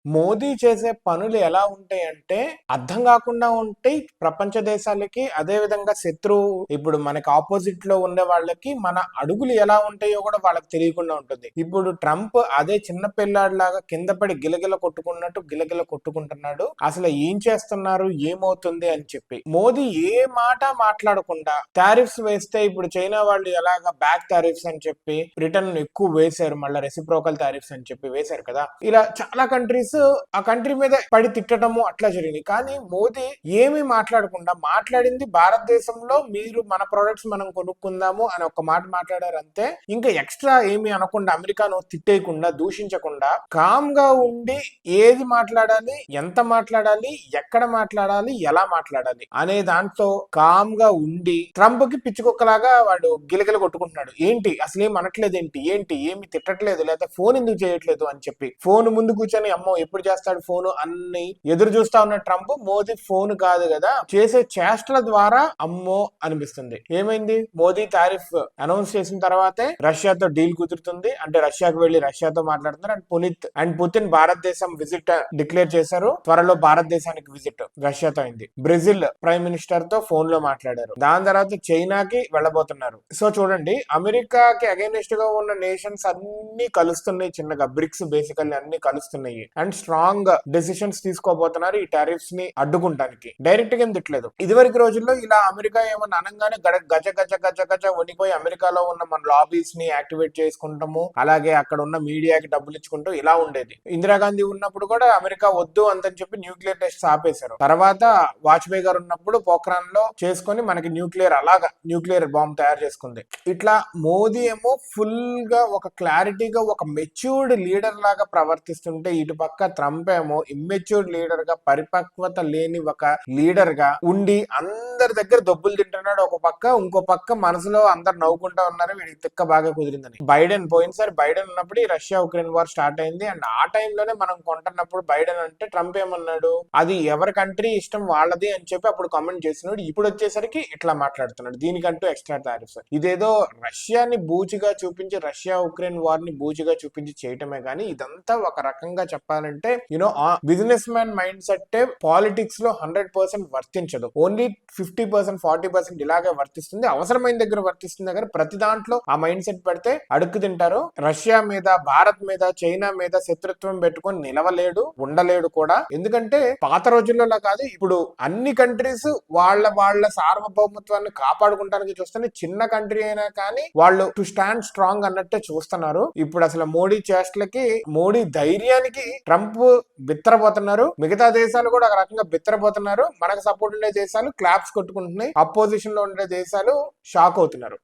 మోదీ చేసే పనులు ఎలా ఉంటాయంటే అర్థం కాకుండా ఉంటాయి ప్రపంచ దేశాలకి. అదే విధంగా శత్రువు ఇప్పుడు మనకి ఆపోజిట్ లో ఉండే వాళ్ళకి మన అడుగులు ఎలా ఉంటాయో కూడా వాళ్ళకి తెలియకుండా ఉంటుంది. ఇప్పుడు ట్రంప్ అదే చిన్న పిల్లాడిలాగా కింద పడి గిలగిల కొట్టుకున్నట్టు గిలగిల కొట్టుకుంటున్నాడు. అసలు ఏం చేస్తున్నారు, ఏమవుతుంది అని చెప్పి. మోదీ ఏ మాట మాట్లాడకుండా టారిఫ్స్ వేస్తే ఇప్పుడు చైనా వాళ్ళు ఎలాగా బ్యాక్ టారిఫ్స్ అని చెప్పి రిటర్న్ ఎక్కువ వేశారు, మళ్ళీ రెసిప్రోకల్ టారిఫ్స్ అని చెప్పి వేశారు కదా. ఇలా చాలా కంట్రీస్ ఆ కంట్రీ మీద పడి తిట్టడము అట్లా జరిగింది. కానీ మోదీ ఏమీ మాట్లాడకుండా మాట్లాడింది భారతదేశంలో మీరు మన ప్రొడక్ట్స్ మనం కొనుక్కుందాము అని ఒక మాట మాట్లాడారు అంతే. ఇంకా ఎక్స్ట్రా ఏమి అనకుండా అమెరికాను తిట్టేయకుండా దూషించకుండా కామ్ గా ఉండి ఏది మాట్లాడాలి, ఎంత మాట్లాడాలి, ఎక్కడ మాట్లాడాలి, ఎలా మాట్లాడాలి అనే దాంట్లో కామ్ గా ఉండి ట్రంప్ కి పిచ్చుకొక్కలాగా వాడు గిలగిల కొట్టుకుంటున్నాడు. ఏంటి అసలు ఏం అనట్లేదు, ఏంటి ఏమి తిట్టట్లేదు, లేదా ఫోన్ ఎందుకు చేయట్లేదు అని చెప్పి ఫోన్ ముందు కూర్చొని అమ్మో ఎప్పుడు చేస్తాడు ఫోన్ అన్ని ఎదురు చూస్తా ఉన్న ట్రంప్ మోదీ ఫోన్ కాదు కదా చేసే చేష్టల ద్వారా అమ్మో అనిపిస్తుంది. ఏమైంది, మోదీ టారిఫ్ అనౌన్స్ చేసిన తర్వాతే రష్యాతో డీల్ కుదురుతుంది. అంటే రష్యాకు వెళ్లి రష్యాతో మాట్లాడుతున్నారు. అండ్ పుతిన్ భారతదేశం విజిట్ డిక్లేర్ చేశారు. త్వరలో భారతదేశానికి విజిట్ రష్యాతో అయింది. బ్రెజిల్ ప్రైమ్ మినిస్టర్ తో ఫోన్ లో మాట్లాడారు. దాని తర్వాత చైనాకి వెళ్ళబోతున్నారు. సో చూడండి, అమెరికాకి అగైనెస్ట్ గా ఉన్న నేషన్స్ అన్ని కలుస్తున్నాయి చిన్నగా. బ్రిక్స్ బేసికల్లీ అన్ని కలుస్తున్నాయి అండ్ స్ట్రాంగ్ డెసిషన్స్ తీసుకోబోతున్నారు ఈ టారిఫ్స్ ని అడ్డుకుంటానికి. డైరెక్ట్ గా ఏం తిట్టలేదు. ఇదివరకు రోజుల్లో ఇలా అమెరికా ఏమన్నా అనగానే గజ గజ గజ గజ వణిపోయి అమెరికాలో ఉన్న మన లాబీస్ ని యాక్టివేట్ చేసుకుంటాము, అలాగే అక్కడ ఉన్న మీడియాకి డబ్బులు ఇచ్చుకుంటూ ఇలా ఉండేది. ఇందిరాగాంధీ ఉన్నప్పుడు కూడా అమెరికా వద్దు అంతని చెప్పి న్యూక్లియర్ టెస్ట్ ఆపేశారు. తర్వాత వాజ్పేయి గారు ఉన్నప్పుడు పోఖ్రాన్ లో చేసుకుని మనకి న్యూక్లియర్ బాంబ్ తయారు చేసుకుంది. ఇట్లా మోదీ ఏమో ఫుల్ గా ఒక క్లారిటీగా ఒక మెచ్యూర్డ్ లీడర్ లాగా ప్రవర్తిస్తుంటే, ఇటు పక్క ట్రంప్ ఏమో ఇమ్మెచ్యూర్డ్ లీడర్ గా, పరిపక్వత లేని ఒక లీడర్ గా ఉండి అందరి దగ్గర దొబ్బులు తింటున్నాడు ఒక పక్క. ఇంకో పక్క మనసులో అందరు నవ్వుకుంటా ఉన్నారు వీడికి తిక్క బాగా కుదిరిందని. పోయినసారి బైడెన్ ఉన్నప్పుడు రష్యా ఉక్రెయిన్ వార్ స్టార్ట్ అయింది. అండ్ ఆ టైంలోనే మనం కొంటున్నప్పుడు బైడెన్ అంటే ట్రంప్ ఏమన్నాడు, అది ఎవరి కంట్రీ ఇష్టం వాళ్ళది అని చెప్పి అప్పుడు కామెంట్ చేసినాడు. ఇప్పుడు వచ్చేసరికి ఇట్లా మాట్లాడుతున్నాడు, దీనికంటూ ఎక్స్ట్రా టారిఫ్స్. ఇదేదో రష్యాని బూచిగా చూపించి, రష్యా ఉక్రెయిన్ వార్ ని బూచిగా చూపించి చేయటమే కానీ ఇదంతా ఒక రకంగా చెప్పాలంటే business man mind set politics లో 100% వర్తించదు. ఓన్లీ 50%, 40% ఇలాగే వర్తిస్తుంది. అవసరమైన దగ్గర వర్తిస్తుంది కానీ ప్రతి దాంట్లో ఆ మైండ్ సెట్ పెడితే అడుక్కు తింటారు. రష్యా మీద, భారత్ మీద, చైనా మీద శత్రుత్వం పెట్టుకొని నిలవలేడు, ఉండలేడు కూడా. ఎందుకంటే పాత రోజుల్లో కాదు, ఇప్పుడు అన్ని కంట్రీస్ వాళ్ళ సార్వభౌమత్వాన్ని కాపాడుకుంటానికి చూస్తే చిన్న కంట్రీ అయినా కానీ వాళ్ళు టు స్టాండ్ స్ట్రాంగ్ అన్నట్టే చూస్తున్నారు. ఇప్పుడు అసలు మోడీ చేష్టలకి, మోడీ ధైర్యానికి ట్రంప్ బిత్తరపోతున్నారు. మిగతా దేశాలు కూడా ఒక రకంగా బిత్తరపోతున్నారు. మనకు సపోర్ట్ ఉండే దేశాలు క్లాప్స్ కొట్టుకుంటున్నాయి, అపోజిషన్ లో ఉండే దేశాలు షాక్ అవుతున్నారు.